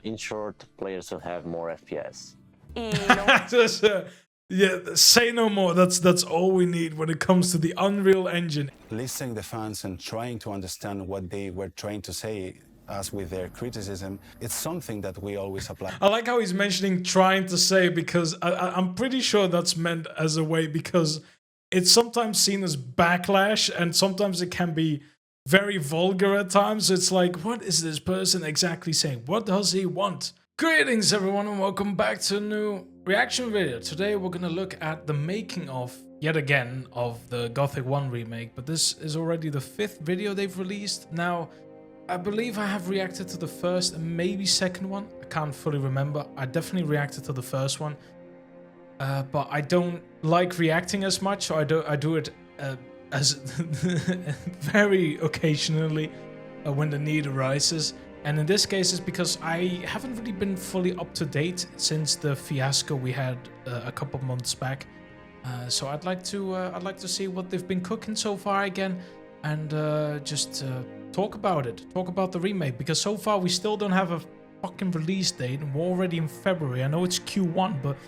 in short, players will have more FPS. Just, yeah, say no more. That's all we need when it comes to the Unreal Engine. Listening to the fans and trying to understand what they were trying to say us with their criticism, it's something that we always apply. I like how he's mentioning trying to say, because I'm pretty sure that's meant as a way, because it's sometimes seen as backlash and sometimes it can be very vulgar at times. It's like, what is this person exactly saying? What does he want? Greetings everyone and welcome back to a new reaction video. Today we're gonna look at the making of, yet again, of the Gothic 1 remake, but this is already the 5th video they've released. Now, I believe I have reacted to the first and maybe second one. I can't fully remember. I definitely reacted to the first one, but I don't like reacting as much, so I do it as very occasionally when the need arises. And in this case, it's because I haven't really been fully up to date since the fiasco we had a couple months back. So I'd like to see what they've been cooking so far again, and just talk about it. Talk about the remake, because so far we still don't have a fucking release date, and we're already in February. I know it's Q1, but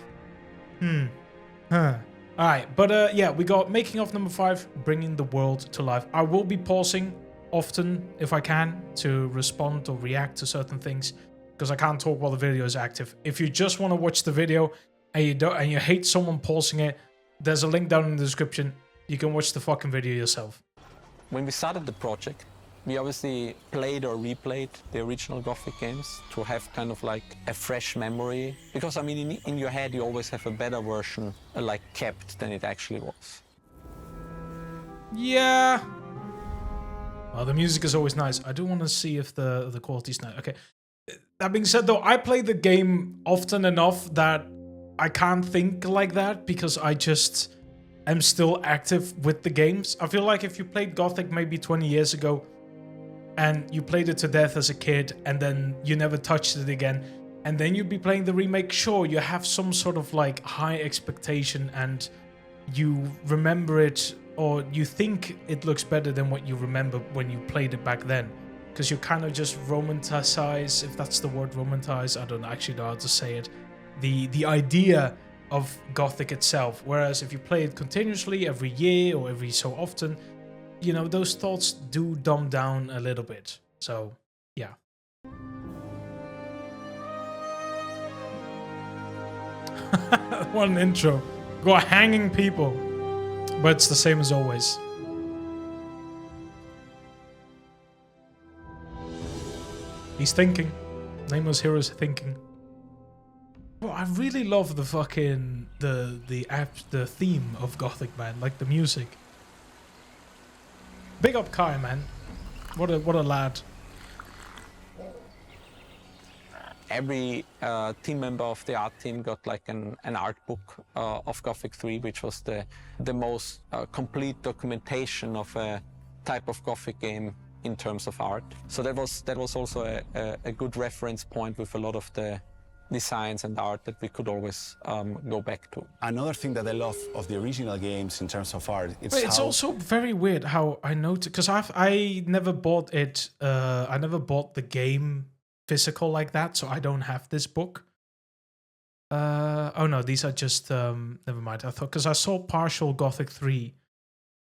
Alright, but yeah, we got making of number 5, bringing the world to life. I will be pausing often if I can to respond or react to certain things, because I can't talk while the video is active. If you just want to watch the video and you hate someone pausing it, there's a link down in the description. You can watch the fucking video yourself. When we started the project, we obviously played or replayed the original Gothic games to have kind of like a fresh memory, because I mean in your head you always have a better version like kept than it actually was. Yeah. Well, the music is always nice. I do want to see if the quality's nice. Okay. That being said, though, I play the game often enough that I can't think like that, because I just am still active with the games. I feel like if you played Gothic maybe 20 years ago and you played it to death as a kid and then you never touched it again, and then you'd be playing the remake, sure, you have some sort of like high expectation and you remember it, or you think it looks better than what you remember when you played it back then, because you kind of just romanticize, if that's the word, romanticize, I don't actually know how to say it, the idea of Gothic itself. Whereas if you play it continuously every year or every so often, you know, those thoughts do dumb down a little bit. So yeah. What an intro. Go hanging people. But it's the same as always. He's thinking. Nameless Hero's thinking. Well, I really love the fucking the theme of Gothic, man. Like the music. Big up Kai, man. What a lad. Every team member of the art team got like an art book of Gothic 3, which was the most complete documentation of a type of Gothic game in terms of art. So that was also a good reference point with a lot of the designs and art that we could always go back to. Another thing that I love of the original games in terms of art, it's also very weird how I noticed, because I never bought it. I never bought the game physical like that, so I don't have this book. Oh no, these are just never mind. I thought, because I saw partial Gothic 3,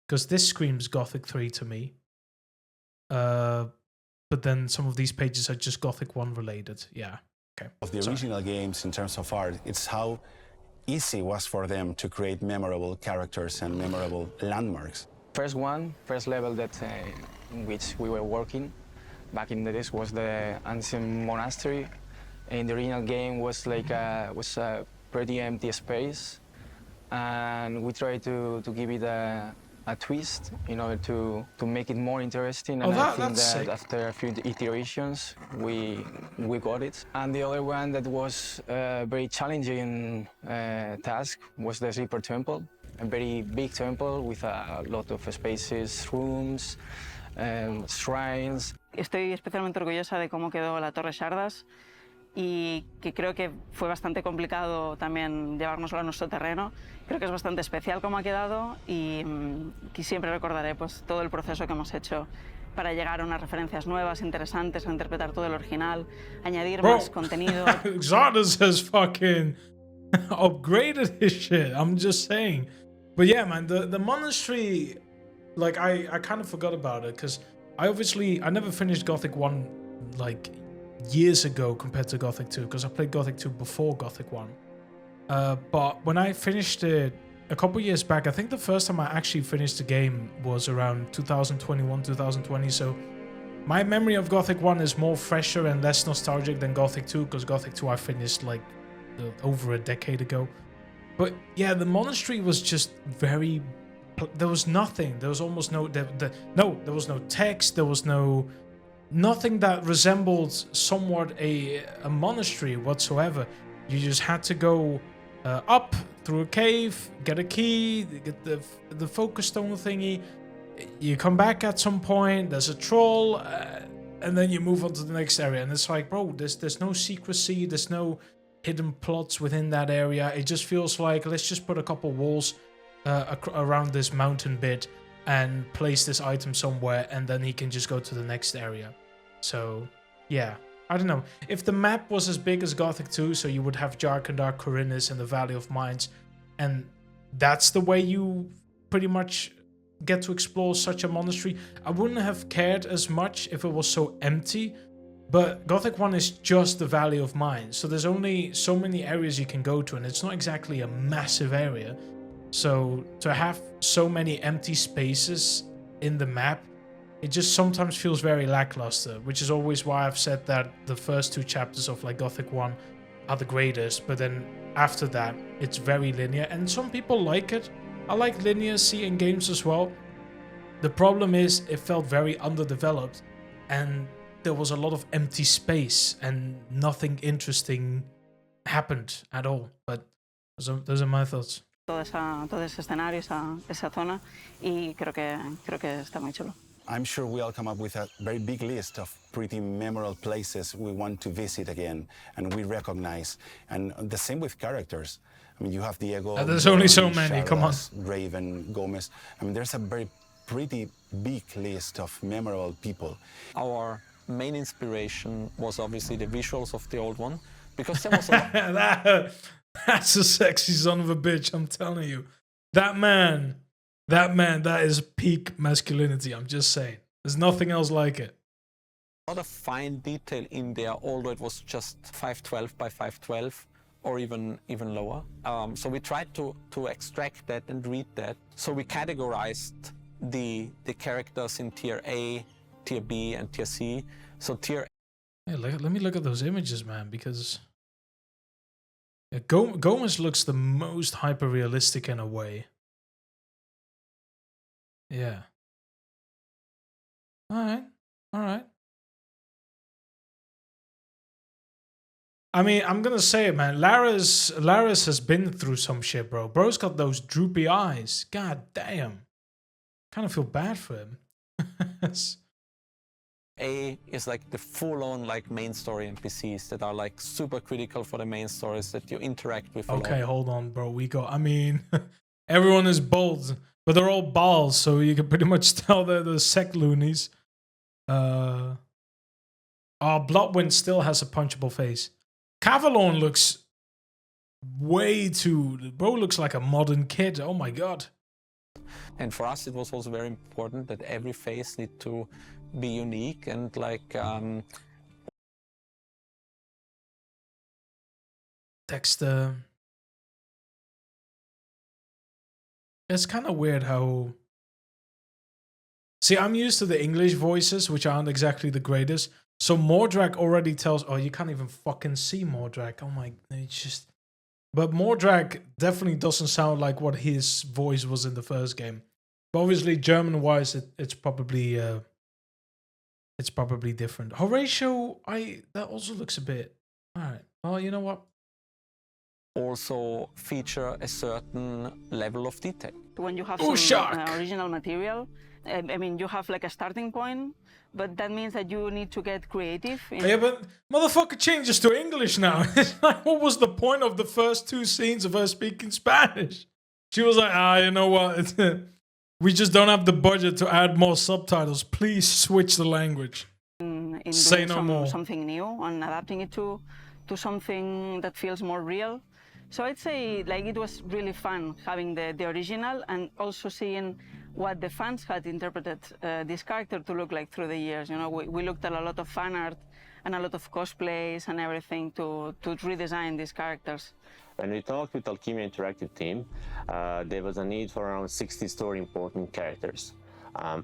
because this screams Gothic 3 to me. But then some of these pages are just Gothic 1 related. Yeah. Okay. Of the original games in terms of art, it's how easy it was for them to create memorable characters and memorable landmarks. First level that in which we were working back in the days was the ancient monastery. In the original game was like was a pretty empty space, and we tried to give it a twist in order to make it more interesting. And I think that sick. After a few iterations we got it. And the other one that was a very challenging task was the Sleeper Temple, a very big temple with a lot of spaces, rooms, shrines. Estoy especialmente orgullosa de cómo quedó la Torre Shardas, y que creo que fue bastante complicado también llevárnoslo a nuestro terreno. Creo que es bastante especial cómo ha quedado, y siempre recordaré pues todo el proceso que hemos hecho para llegar a unas referencias nuevas, interesantes, a interpretar todo el original, añadir Bro, más contenido. Xardas has fucking upgraded his shit. I'm just saying. But yeah, man, the monastery, like I kind of forgot about it because I never finished Gothic 1 like years ago compared to Gothic 2 because I played Gothic 2 before Gothic 1. But when I finished it a couple years back, I think the first time I actually finished the game was around 2021, 2020. So my memory of Gothic 1 is more fresher and less nostalgic than Gothic 2 because Gothic 2 I finished like over a decade ago. But yeah, the monastery was just very... There was nothing. There was almost no... there was no text. There was nothing that resembled somewhat a monastery whatsoever. You just had to go up through a cave, get a key, get the focus stone thingy. You come back at some point, there's a troll, and then you move on to the next area. And it's like, bro, there's no secrecy, there's no hidden plots within that area. It just feels like, let's just put a couple walls around this mountain bit and place this item somewhere, and then he can just go to the next area. So, yeah. I don't know. If the map was as big as Gothic 2, so you would have Jarkandar, Corinnes, and the Valley of Mines, and that's the way you pretty much get to explore such a monastery, I wouldn't have cared as much if it was so empty. But Gothic 1 is just the Valley of Mines, so there's only so many areas you can go to, and it's not exactly a massive area. So to have so many empty spaces in the map, it just sometimes feels very lackluster, which is always why I've said that the first two chapters of like Gothic 1 are the greatest, but then after that, it's very linear, and some people like it. I like linearity in games as well. The problem is it felt very underdeveloped, and there was a lot of empty space, and nothing interesting happened at all. But those are my thoughts. Todo ese escenario, esa zona, y creo que está muy chulo. I'm sure we'll come up with a very big list of pretty memorable places we want to visit again and we recognize. And the same with characters. I mean, you have Diego. There's only so many, come on. Raven, Gomez. I mean, there's a very pretty big list of memorable people. Our main inspiration was obviously the visuals of the old one, because there was a That's a sexy son of a bitch, I'm telling you. That man, that is peak masculinity, I'm just saying. There's nothing else like it. a lot of fine detail in there, although it was just 512 by 512 or even lower. So we tried to extract that and read that. So we categorized the characters in tier A, tier B, and tier C. So tier Hey, let me look at those images, man, because yeah, Gomez looks the most hyper-realistic in a way. Yeah. All right. I mean, I'm gonna say it, man. Laris has been through some shit, bro. Bro's got those droopy eyes. God damn. Kind of feel bad for him. A is like the full-on like main story NPCs that are like super critical for the main stories that you interact with. Okay, hold on, bro. I mean, everyone is bold, but they're all balls, so you can pretty much tell they're the sect loonies. Bloodwind still has a punchable face. Cavalon looks way too... Bro looks like a modern kid. Oh my god. And for us, it was also very important that every face need to be unique and like... Dexter... It's kind of weird how... See, I'm used to the English voices, which aren't exactly the greatest. So Mordrak already tells... Oh, you can't even fucking see Mordrak. Oh my... It's just... But Mordrak definitely doesn't sound like what his voice was in the first game. But obviously, German-wise, it's probably different. Horatio, that also looks a bit... Alright, well, you know what? also feature a certain level of detail. When you have some original material, I mean, you have like a starting point, but that means that you need to get creative. Yeah, but motherfucker changes to English now. It's like, what was the point of the first two scenes of her speaking Spanish? She was like, you know what? We just don't have the budget to add more subtitles. Please switch the language. In Say doing no more. something new and adapting it to something that feels more real. So I'd say like it was really fun having the original and also seeing what the fans had interpreted this character to look like through the years. You know, we looked at a lot of fan art and a lot of cosplays and everything to redesign these characters. When we talked with Alchemia Interactive team, there was a need for around 60 story important characters.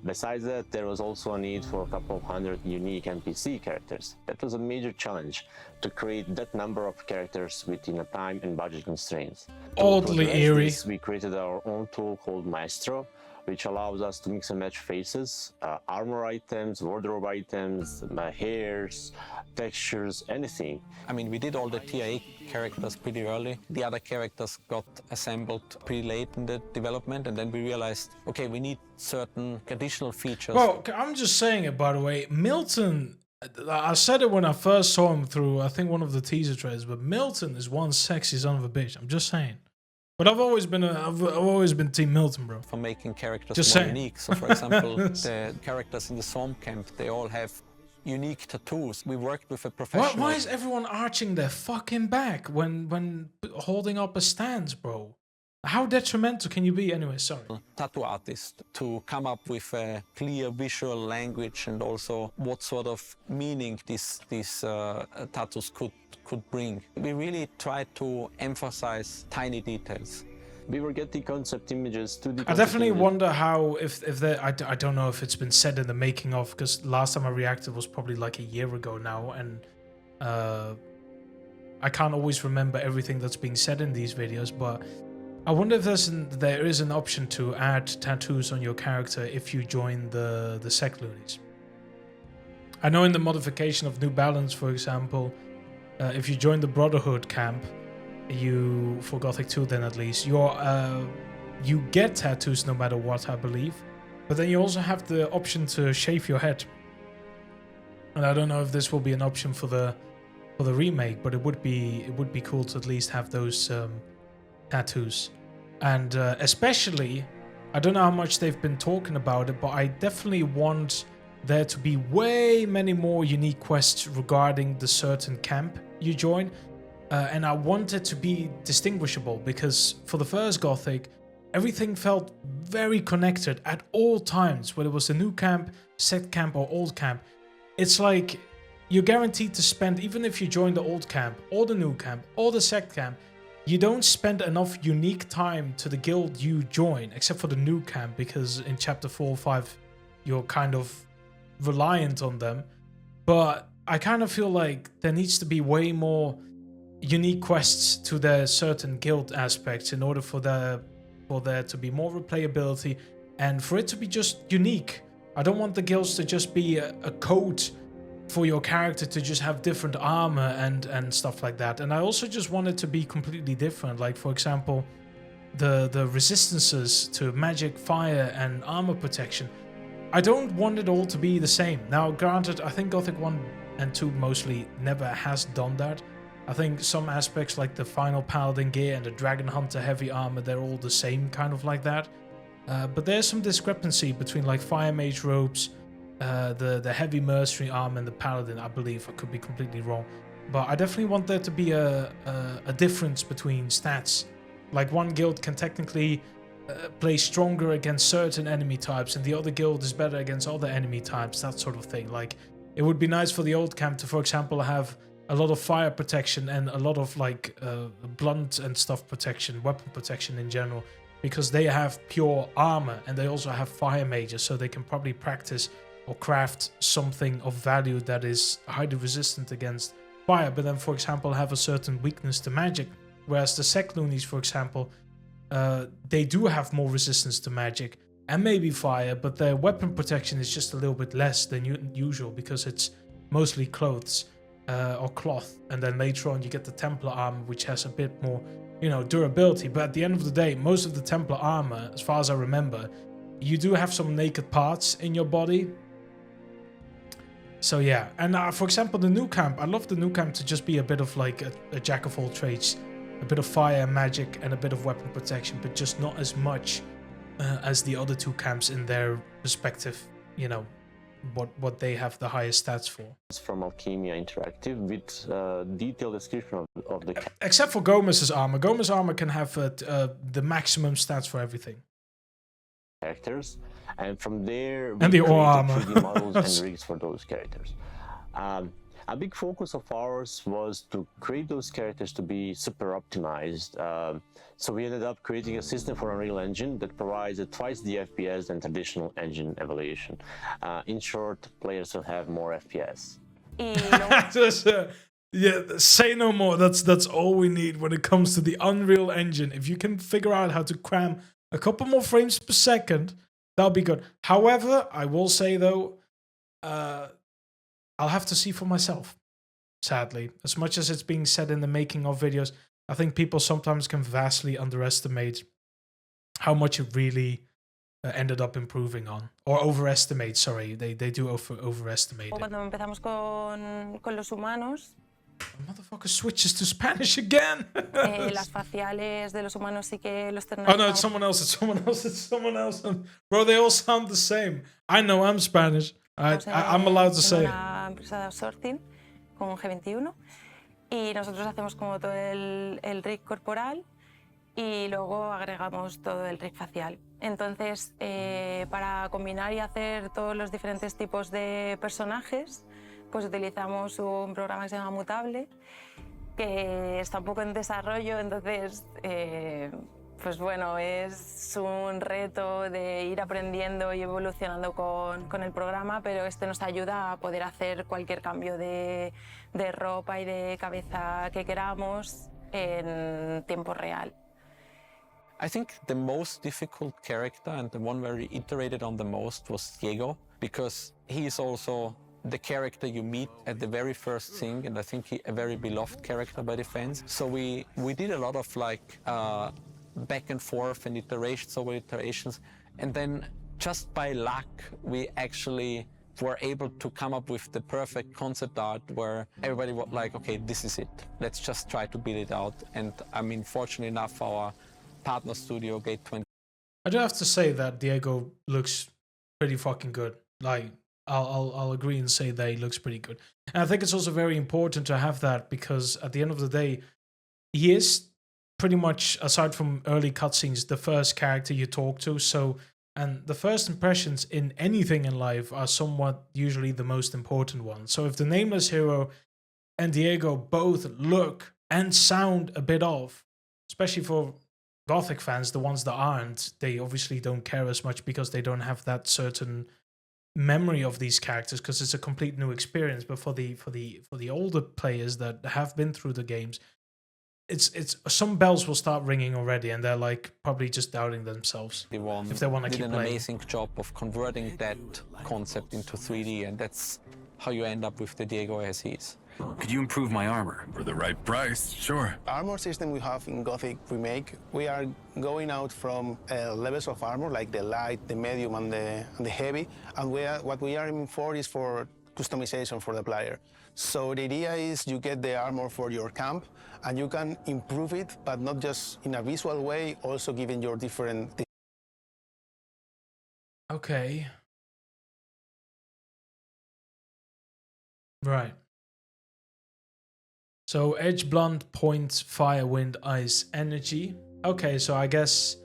Besides that, there was also a need for a couple of hundred unique NPC characters. That was a major challenge to create that number of characters within a time and budget constraints. Oddly eerie. This, we created our own tool called Maestro, which allows us to mix and match faces, armor items, wardrobe items, hairs, textures, anything. I mean, we did all the TIA characters pretty early. The other characters got assembled pretty late in the development, and then we realized, okay, we need certain additional features. Well, I'm just saying it, by the way. Milton, I said it when I first saw him through, I think, one of the teaser trailers, but Milton is one sexy son of a bitch. I'm just saying. But I've always been Team Milton, bro. For making characters Just more saying. unique. So, for example, the characters in the Storm Camp, they all have unique tattoos. We worked with a professional. Why is everyone arching their fucking back when holding up a stance, bro? How detrimental can you be? Anyway, sorry. Tattoo artist to come up with a clear visual language and also what sort of meaning these tattoos could bring. We really tried to emphasize tiny details. We were getting concept images, 2D I definitely wonder how, if there, I don't know if it's been said in the making of, because last time I reacted was probably like a year ago now, and I can't always remember everything that's being said in these videos, but I wonder if there is an option to add tattoos on your character if you join the Sec Loonies. I know in the modification of New Balance, for example, if you join the Brotherhood camp, for Gothic 2 then at least, you get tattoos no matter what, I believe. But then you also have the option to shave your head. And I don't know if this will be an option for the remake, but it would be cool to at least have those tattoos. And especially, I don't know how much they've been talking about it, but I definitely want there to be way many more unique quests regarding the certain camp you join. And I want it to be distinguishable, because for the first Gothic, everything felt very connected at all times, whether it was the new camp, set camp, or old camp. It's like you're guaranteed to spend, even if you join the old camp, or the new camp, or the sect camp, you don't spend enough unique time to the guild you join, except for the new camp, because in chapter 4 or 5, you're kind of reliant on them. But I kind of feel like there needs to be way more unique quests to their certain guild aspects in order for there to be more replayability and for it to be just unique. I don't want the guilds to just be a code for your character to just have different armor and stuff like that. And I also just want it to be completely different. Like, for example, the resistances to magic, fire, and armor protection. I don't want it all to be the same. Now, granted, I think Gothic 1 and 2 mostly never has done that. I think some aspects like the final paladin gear and the dragon hunter heavy armor, they're all the same kind of like that. But there's some discrepancy between like fire mage robes, the heavy mercenary armor and the paladin, I believe. I could be completely wrong. But I definitely want there to be a difference between stats. Like one guild can technically play stronger against certain enemy types and the other guild is better against other enemy types, that sort of thing. Like, it would be nice for the old camp to, for example, have a lot of fire protection and a lot of like blunt and stuff protection, weapon protection in general, because they have pure armor and they also have fire mages, so they can probably practice or craft something of value that is highly resistant against fire, but then, for example, have a certain weakness to magic. Whereas the Sec Loonies, for example, they do have more resistance to magic and maybe fire, but their weapon protection is just a little bit less than usual because it's mostly clothes. Or cloth, and then later on you get the Templar armor, which has a bit more, durability. But at the end of the day, most of the Templar armor, as far as I remember, you do have some naked parts in your body. So yeah, and for example, the new camp, I love the new camp to just be a bit of like a jack of all trades, a bit of fire, magic, and a bit of weapon protection, but just not as much as the other two camps in their respective, you know, what they have the highest stats for. It's from Alchemia Interactive with detailed description of the Except for Gomez's armor. Gomez's armor can have the maximum stats for everything. characters, and from there we And the created armor. 3D models and rigs for those characters. A big focus of ours was to create those characters to be super optimized. So we ended up creating a system for Unreal Engine that provides twice the FPS than traditional engine evaluation. In short, players will have more FPS. Y luego, Just, yeah, say no more. That's all we need when it comes to the Unreal Engine. If you can figure out how to cram a couple more frames per second, that'll be good. However, I will say though, I'll have to see for myself. Sadly, as much as it's being said in the making of videos, I think people sometimes can vastly underestimate how much it really ended up improving on, or overestimate. Sorry, they do overestimate it. cuando empezamos con los humanos, Motherfucker switches to Spanish again. las faciales de los humanos sí que los Oh no, it's externalizamos. someone else. It's someone else. It's someone else. Bro, they all sound the same. I know I'm Spanish. I'm allowed to say en it. una empresa de outsourcing con G21 y nosotros hacemos como todo el rig corporal y luego agregamos todo el rig facial. Entonces, para combinar y hacer todos los diferentes tipos de personajes, pues utilizamos un programa que se llama Mutable, que está un poco en desarrollo, entonces pues bueno, es un reto de ir aprendiendo y evolucionando con el programa, pero este nos ayuda a poder hacer cualquier cambio de ropa y de cabeza que queramos en tiempo real. I think the most difficult character and the one where we iterated on the most was Diego, because he is also the character you meet at the very first thing, and I think he a very beloved character by the fans. So we did a lot of like back and forth and iterations over iterations, and then just by luck we actually were able to come up with the perfect concept art where everybody was like, okay, this is it, let's just try to build it out. And I mean, fortunately enough, our partner studio, Gate 20. I do have to say that Diego looks pretty fucking good. Like, I'll agree and say that he looks pretty good. And I think it's also very important to have that because at the end of the day, he is pretty much, aside from early cutscenes, the first character you talk to. So, and the first impressions in anything in life are somewhat usually the most important ones. So if the Nameless Hero and Diego both look and sound a bit off, especially for Gothic fans, the ones that aren't, they obviously don't care as much because they don't have that certain memory of these characters because it's a complete new experience. But for the older players that have been through the games, it's some bells will start ringing already, and they're like probably just doubting themselves if they want to did keep an playing. amazing job of converting that concept into 3D, and that's how you end up with the Diego as he is. Could you improve my armor? For the right price, sure. Armor system we have in Gothic Remake, we are going out from levels of armor like the light, the medium, and the heavy, and what we are aiming for is for customization for the player. So the idea is you get the armor for your camp, and you can improve it, but not just in a visual way, also giving your different. Okay. Right. So edge, blunt, point, fire, wind, ice, energy. Okay, so I guess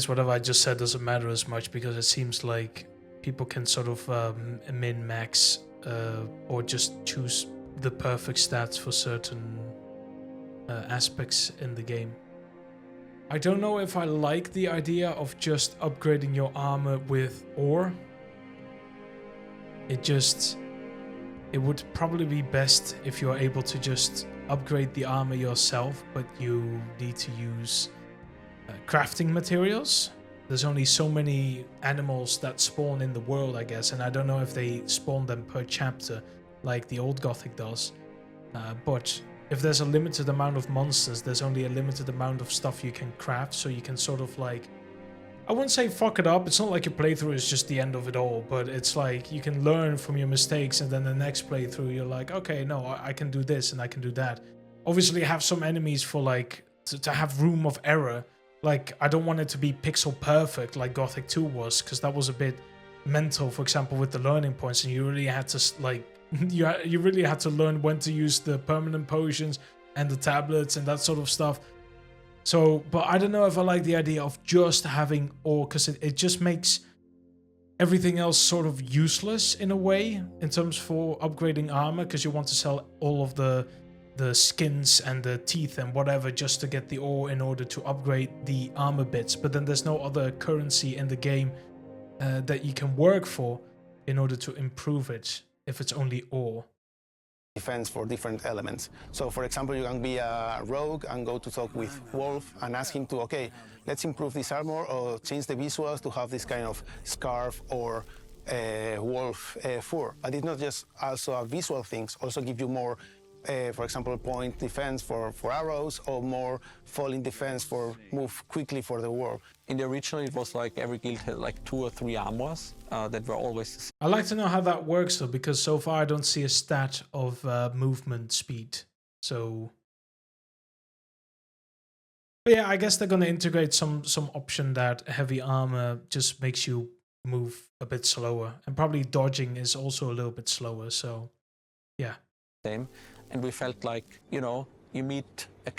whatever I just said doesn't matter as much because it seems like people can sort of min-max or just choose the perfect stats for certain aspects in the game. I don't know if I like the idea of just upgrading your armor with ore. It would probably be best if you're able to just upgrade the armor yourself, but you need to use crafting materials. There's only so many animals that spawn in the world, I guess, and I don't know if they spawn them per chapter like the old Gothic does. But if there's a limited amount of monsters, there's only a limited amount of stuff you can craft, so you can sort of like, I wouldn't say fuck it up, it's not like your playthrough is just the end of it all, but it's like you can learn from your mistakes and then the next playthrough you're like, okay, no, I can do this and I can do that. Obviously have some enemies for like, to have room of error, Like, I don't want it to be pixel perfect like Gothic 2 was, because that was a bit mental, for example, with the learning points, and you really had to, like, you really had to learn when to use the permanent potions and the tablets and that sort of stuff. So, but I don't know if I like the idea of just having ore, because it just makes everything else sort of useless in a way, in terms for upgrading armor, because you want to sell all of the skins and the teeth and whatever just to get the ore in order to upgrade the armor bits. But then there's no other currency in the game that you can work for in order to improve it if it's only ore. Defense for different elements. So for example, you can be a rogue and go to talk with Wolf and ask him to, okay, let's improve this armor or change the visuals to have this kind of scarf or wolf fur. But it's not just also a visual things, also give you more, for example, point defense for arrows, or more falling defense for move quickly for the war. In the original, it was like every guild had like 2 or 3 armors that were always the same. I'd like to know how that works though, because so far I don't see a stat of movement speed. So, but yeah, I guess they're gonna integrate some option that heavy armor just makes you move a bit slower, and probably dodging is also a little bit slower. So, yeah. Same. And we felt like, you know, you meet a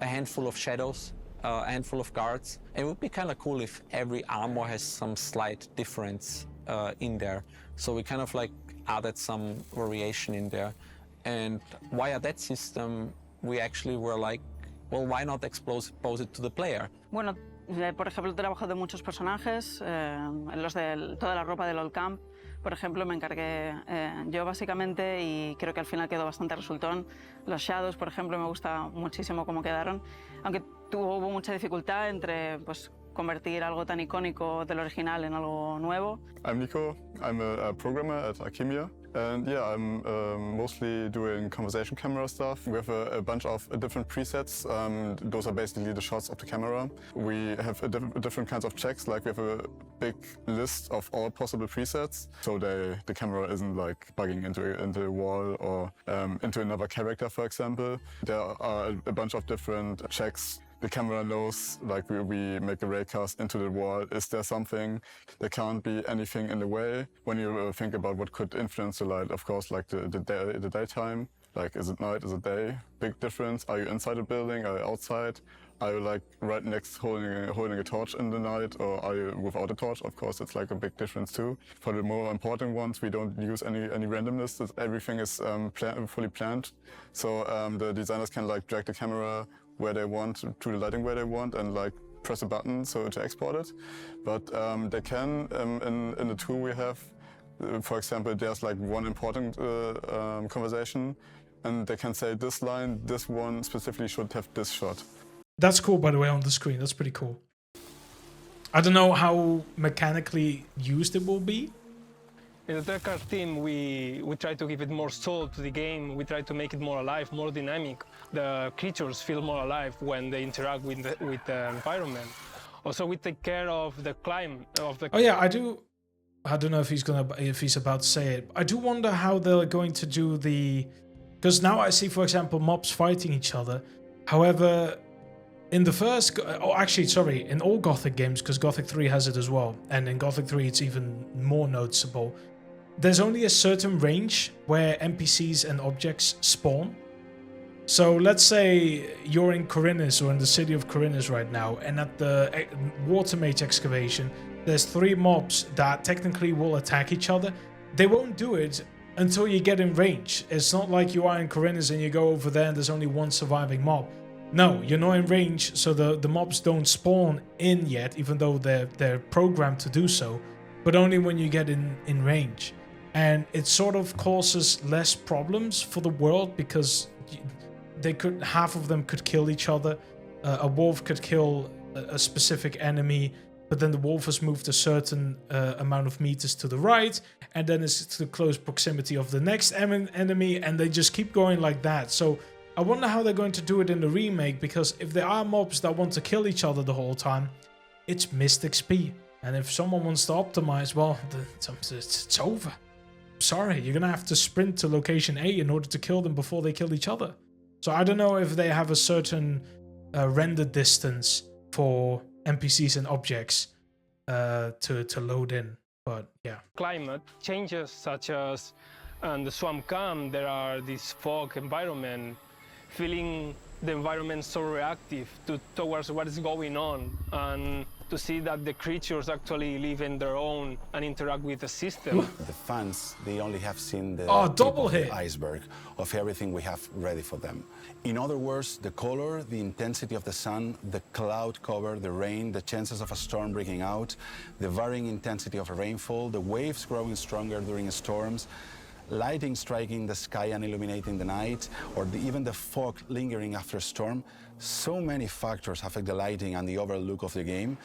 handful of shadows, a handful of guards. It would be kind of cool if every armor has some slight difference in there. So we kind of like added some variation in there. And via that system, we actually were like, well, why not expose it to the player? Bueno, por ejemplo, he trabajado de muchos personajes, los de toda la ropa del Old Camp. Por ejemplo, me encargué yo básicamente, y creo que al final quedó bastante resultón. Los Shadows, por ejemplo, me gusta muchísimo cómo quedaron, aunque hubo mucha dificultad entre pues, convertir algo tan icónico del original en algo nuevo. I'm Nico, I'm a programmer at Hexiya, and yeah, I'm mostly doing conversation camera stuff. We have a bunch of different presets. Those are basically the shots of the camera. We have different kinds of checks, like we have a big list of all possible presets, so the camera isn't like bugging into a wall or into another character, for example. There are a bunch of different checks. The camera knows, like we make a raycast into the wall. Is there something? There can't be anything in the way. When you think about what could influence the light, of course, like the daytime, like is it night, is it day? Big difference. Are you inside a building? Are you outside? Are you like right next holding a torch in the night, or are you without a torch? Of course, it's like a big difference too. For the more important ones, we don't use any randomness. Everything is fully planned. So the designers can like drag the camera where they want, to the lighting where they want, and like press a button so to export it. But they can, in the tool we have, for example, there's like one important conversation, and they can say this line, this one specifically should have this shot. That's cool, by the way, on the screen. That's pretty cool. I don't know how mechanically used it will be. In the Tech Art team, we try to give it more soul to the game. We try to make it more alive, more dynamic. The creatures feel more alive when they interact with the environment. Also, we take care of the climb of the. Oh yeah, I don't know if he's about to say it. I do wonder how they're going to do the, because now I see, for example, mobs fighting each other. However, in the first, in all Gothic games, because Gothic 3 has it as well, and in Gothic 3 it's even more noticeable. There's only a certain range where NPCs and objects spawn. So let's say you're in Corinus, or in the city of Corinus right now, and at the water mage excavation, there's 3 mobs that technically will attack each other. They won't do it until you get in range. It's not like you are in Corinus and you go over there and there's only one surviving mob. No, you're not in range, so the mobs don't spawn in yet, even though they're programmed to do so, but only when you get in range. And it sort of causes less problems for the world, because half of them could kill each other. A wolf could kill a specific enemy, but then the wolf has moved a certain amount of meters to the right, and then it's to close proximity of the next enemy, and they just keep going like that. So I wonder how they're going to do it in the remake, because if there are mobs that want to kill each other the whole time, it's missed XP. And if someone wants to optimize, well, it's over. Sorry, you're gonna have to sprint to location A in order to kill them before they kill each other. So I don't know if they have a certain render distance for NPCs and objects to load in. But yeah. Climate changes such as on the swamp camp, there are this fog environment, feeling the environment so reactive towards what is going on, and to see that the creatures actually live in their own and interact with the system. The fans, they only have seen the double tip of hit. the iceberg of everything we have ready for them. In other words, the color, the intensity of the sun, the cloud cover, the rain, the chances of a storm breaking out, the varying intensity of a rainfall, the waves growing stronger during storms, lighting striking the sky and illuminating the night, or even the fog lingering after a storm. So many factors affect the lighting and the overall look of the game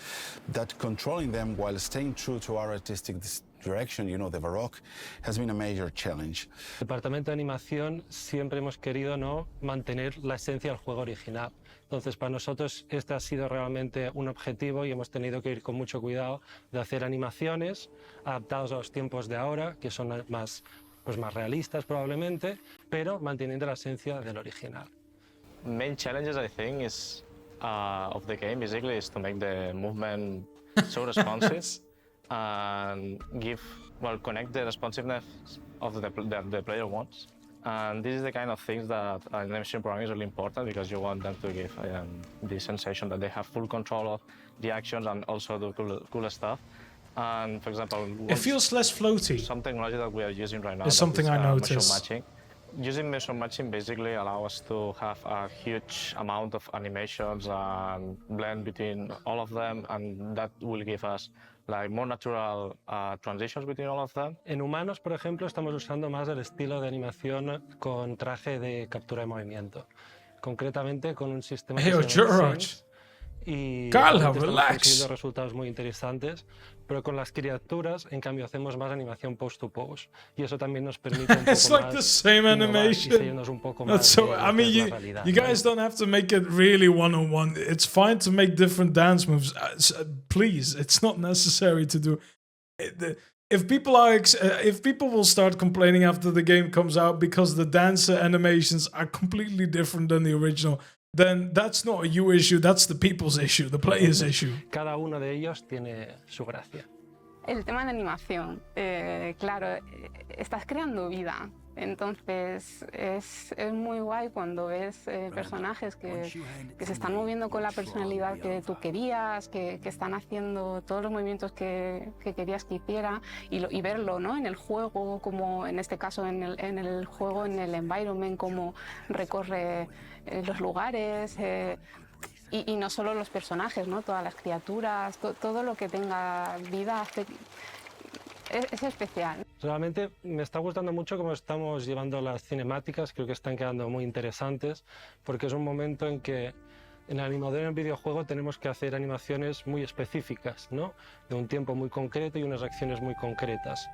that controlling them while staying true to our artistic direction, you know, the Baroque, has been a major challenge. Departamento de animación siempre hemos querido mantener la esencia del juego original. Entonces, para nosotros este ha sido realmente un objetivo y hemos tenido que ir con mucho cuidado de hacer animaciones adaptadas a los tiempos de ahora, que son más realistas probablemente, pero manteniendo la esencia del original. Main challenges, I think, is of the game basically is to make the movement so responsive and connect the responsiveness of the player wants. And this is the kind of things that animation programming is really important, because you want them to give the sensation that they have full control of the actions and also do cool stuff. And for example, it feels less floaty. Some technology that we are using right now is something I noticed. motion matching. Using motion matching basically allows us to have a huge amount of animations and blend between all of them, and that will give us like more natural transitions between all of them. En humanos, por ejemplo, estamos usando más el estilo de animación con traje de captura de movimiento, concretamente con un sistema Hey, que se llama George. Sense, y Carla, estamos relax. consiguiendo resultados muy interesantes, pero con las criaturas, en cambio, hacemos más animación post-to-pose, y eso también nos permite un poco It's like más the same innovar y animation. seguirnos un poco That's más so. de I lo que mean, es la you realidad, guys don't have to make it really one-on-one. It's fine to make different dance moves. Please, it's not necessary to do. If people will start complaining after the game comes out because the dancer animations are completely different than the original, then that's not a you issue. That's the people's issue, the player's issue. Cada uno de ellos tiene su gracia. El tema de animación, claro, estás creando vida, entonces es muy guay cuando ves personajes que se están moviendo con la personalidad que tú querías, que están haciendo todos los movimientos que querías que hiciera, y verlo, ¿no? En el juego, como en este caso en el juego, en el environment, cómo recorre los lugares. Y no solo los personajes, ¿no? Todas las criaturas, todo lo que tenga vida es especial. Realmente me está gustando mucho cómo estamos llevando las cinemáticas, creo que están quedando muy interesantes, porque es un momento en que en el animador en el videojuego tenemos que hacer animaciones muy específicas, ¿no? De un tiempo muy concreto y unas acciones muy concretas,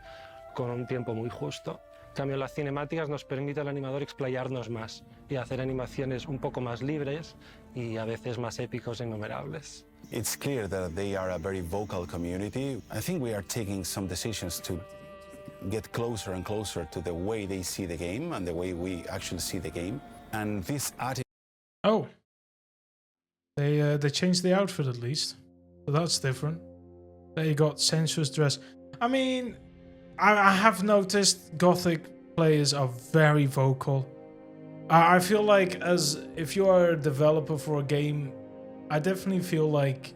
con un tiempo muy justo. En cambio, las cinemáticas nos permite al animador explayarnos más y hacer animaciones un poco más libres y a veces más épicos e innumerables. It's clear that they are a very vocal community. I think we are taking some decisions to get closer and closer to the way they see the game and the way we actually see the game. And this attitude... Oh. They changed the outfit at least. So that's different. They got sensuous dress. I mean, I have noticed Gothic players are very vocal. I feel like if you are a developer for a game, I definitely feel like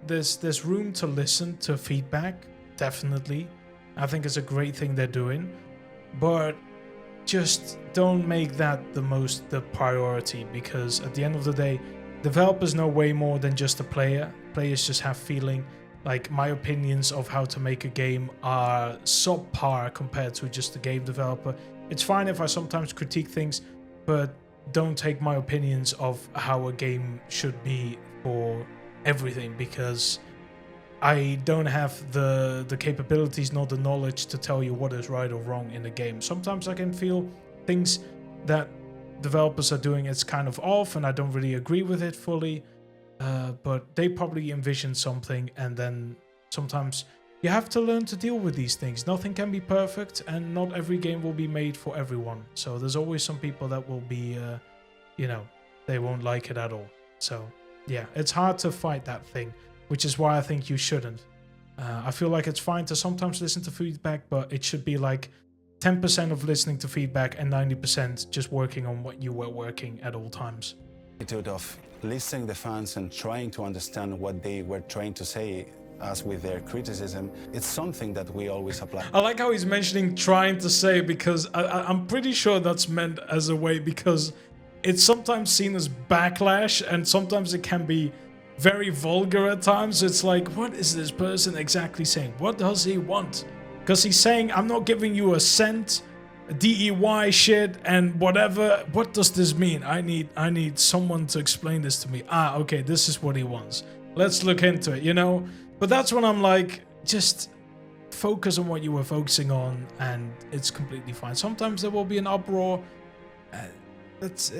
there's room to listen to feedback, definitely. I think it's a great thing they're doing. But just don't make that the priority, because at the end of the day, developers know way more than just a player. Players just have feeling. Like, my opinions of how to make a game are subpar compared to just a game developer. It's fine if I sometimes critique things, but don't take my opinions of how a game should be for everything, because I don't have the capabilities nor the knowledge to tell you what is right or wrong in a game. Sometimes I can feel things that developers are doing, it's kind of off, and I don't really agree with it fully. But they probably envision something, and then sometimes you have to learn to deal with these things. Nothing can be perfect, and not every game will be made for everyone. So there's always some people that will be, they won't like it at all. So yeah, it's hard to fight that thing, which is why I think you shouldn't. I feel like it's fine to sometimes listen to feedback, but it should be like 10% of listening to feedback and 90% just working on what you were working at all times. Attitude of listening to the fans and trying to understand what they were trying to say us with their criticism, it's something that we always apply. I like how he's mentioning trying to say, because I'm pretty sure that's meant as a way, because it's sometimes seen as backlash and sometimes it can be very vulgar at times. It's like, what is this person exactly saying? What does he want? Because he's saying, I'm not giving you a cent, DEY shit and whatever. What does this mean? I need someone to explain this to me. Ah, okay, this is what he wants. Let's look into it, you know? But that's when I'm like, just focus on what you were focusing on and it's completely fine. Sometimes there will be an uproar. It's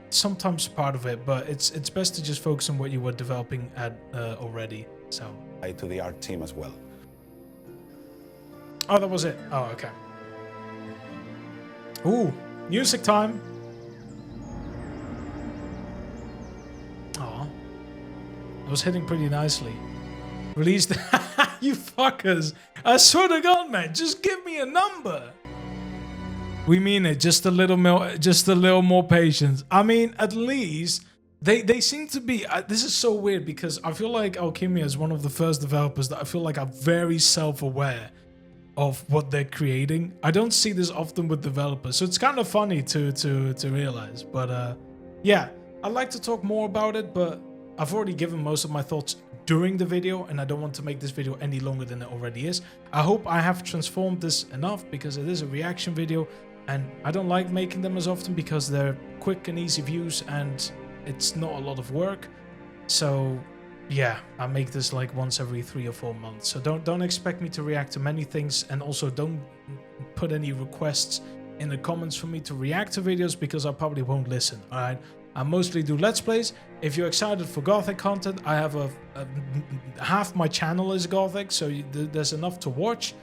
sometimes part of it, but it's best to just focus on what you were developing at already. So to the art team as well. Oh, that was it. Oh, okay. Ooh, music time. Oh, I was hitting pretty nicely. Released. You fuckers! I swear to God, man, just give me a number. We mean it. Just a little more patience. I mean, at least they seem to be. This is so weird because I feel like Alchemia is one of the first developers that I feel like are very self-aware of what they're creating. I don't see this often with developers, so it's kind of funny to realize. But yeah, I'd like to talk more about it, but I've already given most of my thoughts during the video, and I don't want to make this video any longer than it already is. I hope I have transformed this enough, because it is a reaction video, and I don't like making them as often because they're quick and easy views, and it's not a lot of work. So yeah, I make this like once every 3 or 4 months. So don't expect me to react to many things, and also don't put any requests in the comments for me to react to videos, because I probably won't listen. All right, I mostly do Let's Plays. If you're excited for Gothic content, I have half my channel is Gothic, so there's enough to watch.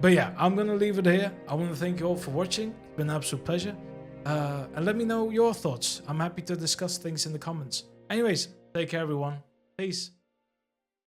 But yeah, I'm gonna leave it here. I want to thank you all for watching. It's been an absolute pleasure. And let me know your thoughts. I'm happy to discuss things in the comments. Anyways, take care everyone. Peace.